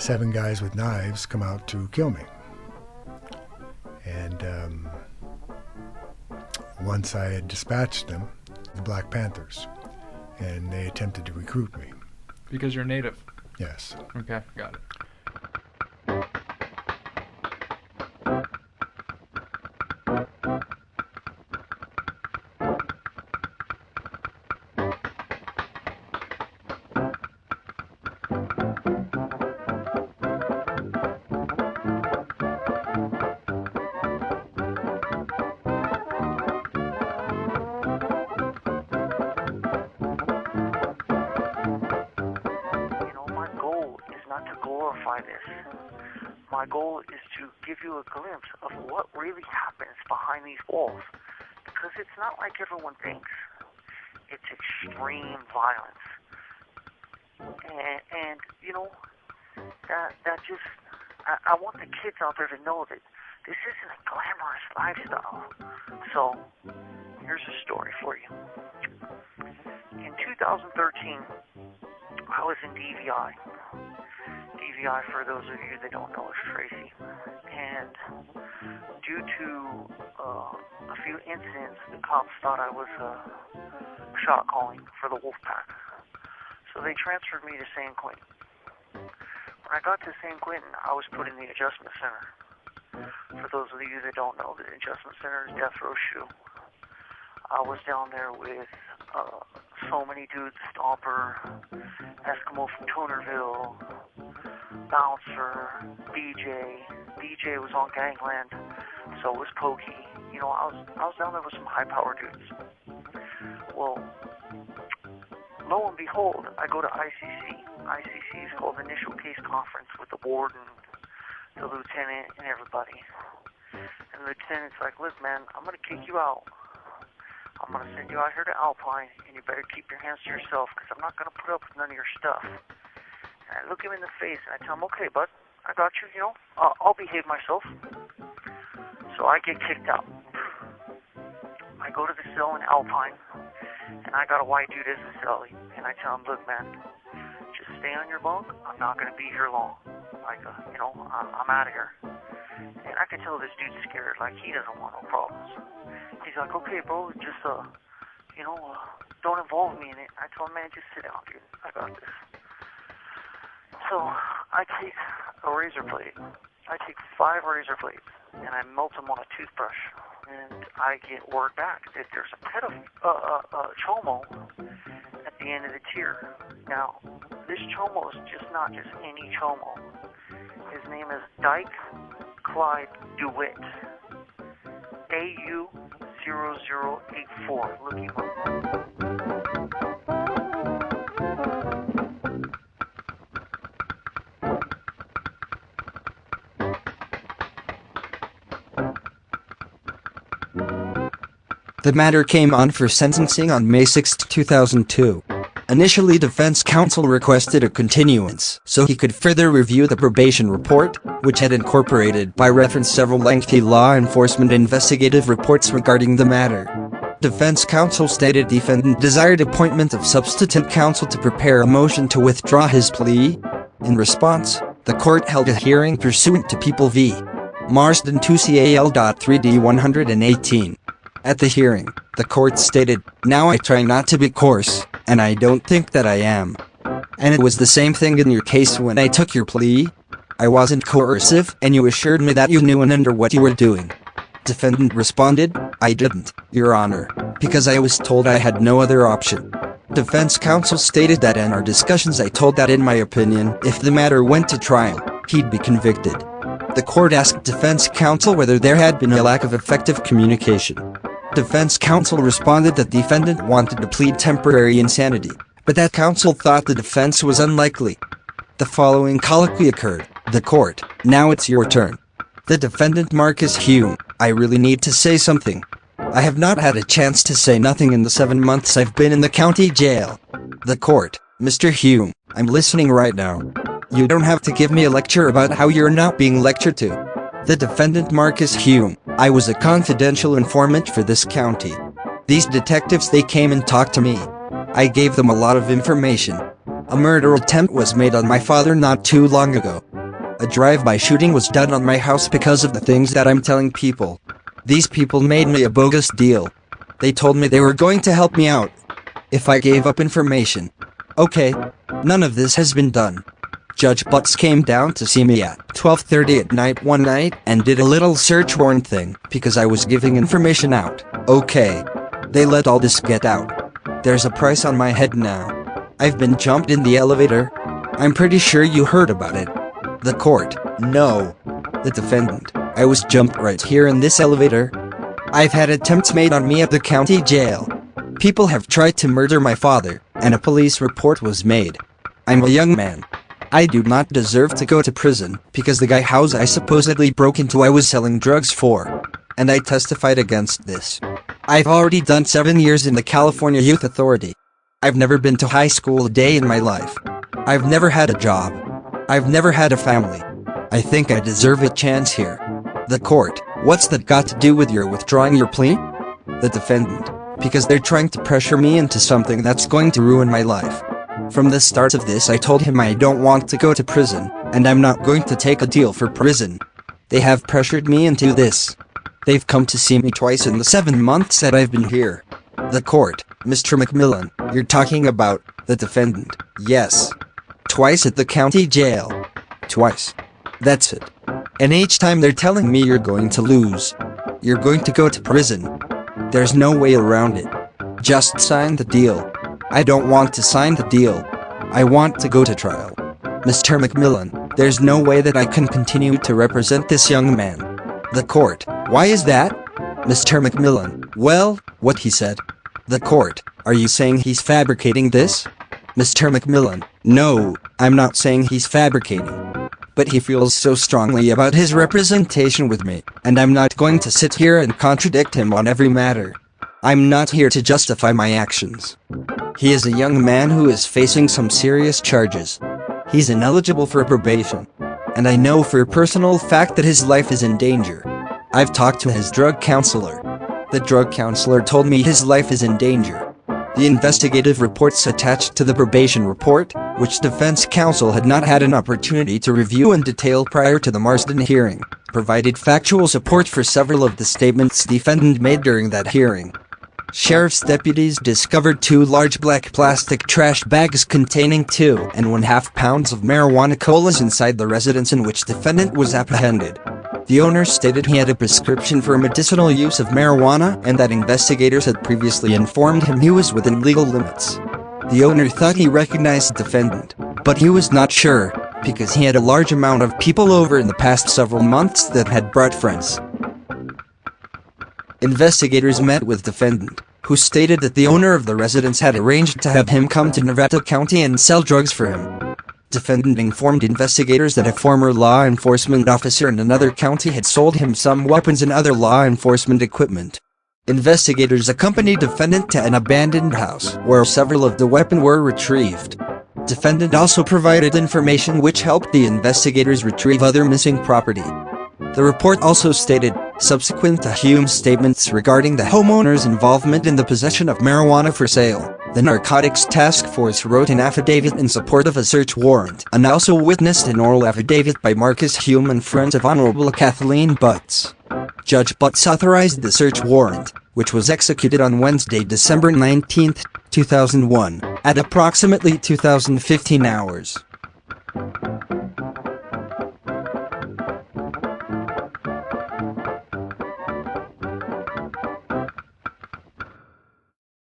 Seven guys with knives come out to kill me. And once I had dispatched them, the Black Panthers, and they attempted to recruit me. Because you're native? Yes. Okay, got it. My goal is to give you a glimpse of what really happens behind these walls, because it's not like everyone thinks. It's extreme violence, and you know, that just, I want the kids out there to know that this isn't a glamorous lifestyle. So here's a story for you. In 2013, I was in DVI. DVI, for those of you that don't know, is Tracy. And due to a few incidents, the cops thought I was shot calling for the Wolfpack. So they transferred me to San Quentin. When I got to San Quentin, I was put in the adjustment center. For those of you that don't know, the adjustment center is Death Row Shoe. I was down there with so many dudes, Stomper, Eskimo from Tonerville, Bouncer, BJ. BJ was on Gangland, so was Pokey. You know, I was down there with some high-power dudes. Well, lo and behold, I go to ICC. ICC is called Initial Case Conference with the warden, the lieutenant, and everybody. And the lieutenant's like, look, man, I'm going to kick you out. I'm going to send you out here to Alpine, and you better keep your hands to yourself, because I'm not going to put up with none of your stuff. And I look him in the face, and I tell him, okay, bud, I got you, you know, I'll behave myself. So I get kicked out. I go to the cell in Alpine, and I got a white dude as a cellie, and I tell him, look, man, just stay on your bunk. I'm not going to be here long. Like, you know, I'm out of here. And I can tell this dude's scared, like he doesn't want no problems. He's like, okay, bro, just, you know, don't involve me in it. I told him, man, just sit down, dude. I got this. So I take a razor blade. I take 5 razor blades, and I melt them on a toothbrush. And I get word back that there's a chomo at the end of the tier. Now, this chomo is not just any chomo. His name is Dyke Clyde DeWitt. AU0084. Look him up. The matter came on for sentencing on May 6, 2002. Initially, defense counsel requested a continuance so he could further review the probation report, which had incorporated by reference several lengthy law enforcement investigative reports regarding the matter. Defense counsel stated defendant desired appointment of substitute counsel to prepare a motion to withdraw his plea. In response, the court held a hearing pursuant to People v. Marsden 2CAL.3D 118. At the hearing, the court stated, "Now I try not to be coarse, and I don't think that I am. And it was the same thing in your case when I took your plea. I wasn't coercive, and you assured me that you knew and under what you were doing." Defendant responded, "I didn't, Your Honor, because I was told I had no other option." Defense counsel stated that in our discussions I told that in my opinion, if the matter went to trial, he'd be convicted. The court asked defense counsel whether there had been a lack of effective communication. Defense counsel responded that defendant wanted to plead temporary insanity, but that counsel thought the defense was unlikely. The following colloquy occurred. The court: "Now it's your turn." The defendant: Marcus Hume, "I really need to say something. I have not had a chance to say nothing in the 7 months I've been in the county jail." The court: "Mr. Hume, I'm listening right now. You don't have to give me a lecture about how you're not being lectured to." The defendant: Marcus Hume, "I was a confidential informant for this county. These detectives, they came and talked to me. I gave them a lot of information. A murder attempt was made on my father not too long ago. A drive-by shooting was done on my house because of the things that I'm telling people. These people made me a bogus deal. They told me they were going to help me out if I gave up information. Okay, none of this has been done. Judge Butts came down to see me at 12:30 at night one night and did a little search warrant thing because I was giving information out. Okay, they let all this get out. There's a price on my head now. I've been jumped in the elevator. I'm pretty sure you heard about it. The court, no. The defendant, I was jumped right here in this elevator. I've had attempts made on me at the county jail. People have tried to murder my father, and a police report was made. I'm a young man. I do not deserve to go to prison because the guy house I supposedly broke into I was selling drugs for. And I testified against this. I've already done 7 years in the California Youth Authority. I've never been to high school a day in my life. I've never had a job. I've never had a family. I think I deserve a chance here. The court, what's that got to do with your withdrawing your plea? The defendant, because they're trying to pressure me into something that's going to ruin my life. From the start of this I told him I don't want to go to prison, and I'm not going to take a deal for prison. They have pressured me into this. They've come to see me twice in the 7 months that I've been here. The court, Mr. McMillan, you're talking about the defendant. Yes. Twice at the county jail. Twice. That's it. And each time they're telling me you're going to lose. You're going to go to prison. There's no way around it. Just sign the deal. I don't want to sign the deal. I want to go to trial. Mr. McMillan, there's no way that I can continue to represent this young man. The court, why is that? Mr. McMillan, well, what he said. The court, are you saying he's fabricating this? Mr. McMillan, no, I'm not saying he's fabricating. But he feels so strongly about his representation with me, and I'm not going to sit here and contradict him on every matter. I'm not here to justify my actions. He is a young man who is facing some serious charges. He's ineligible for probation. And I know for a personal fact that his life is in danger. I've talked to his drug counselor. The drug counselor told me his life is in danger. The investigative reports attached to the probation report, which defense counsel had not had an opportunity to review in detail prior to the Marsden hearing, provided factual support for several of the statements defendant made during that hearing. Sheriff's deputies discovered 2 large black plastic trash bags containing 2.5 pounds of marijuana colas inside the residence in which defendant was apprehended. The owner stated he had a prescription for medicinal use of marijuana and that investigators had previously informed him he was within legal limits. The owner thought he recognized the defendant, but he was not sure, because he had a large amount of people over in the past several months that had brought friends. Investigators met with defendant, who stated that the owner of the residence had arranged to have him come to Nevada County and sell drugs for him. Defendant informed investigators that a former law enforcement officer in another county had sold him some weapons and other law enforcement equipment. Investigators accompanied defendant to an abandoned house, where several of the weapons were retrieved. Defendant also provided information which helped the investigators retrieve other missing property. The report also stated, subsequent to Hume's statements regarding the homeowner's involvement in the possession of marijuana for sale, the Narcotics Task Force wrote an affidavit in support of a search warrant and also witnessed an oral affidavit by Marcus Hume and friends of Honorable Kathleen Butts. Judge Butts authorized the search warrant, which was executed on Wednesday, December 19, 2001, at approximately 2015 hours.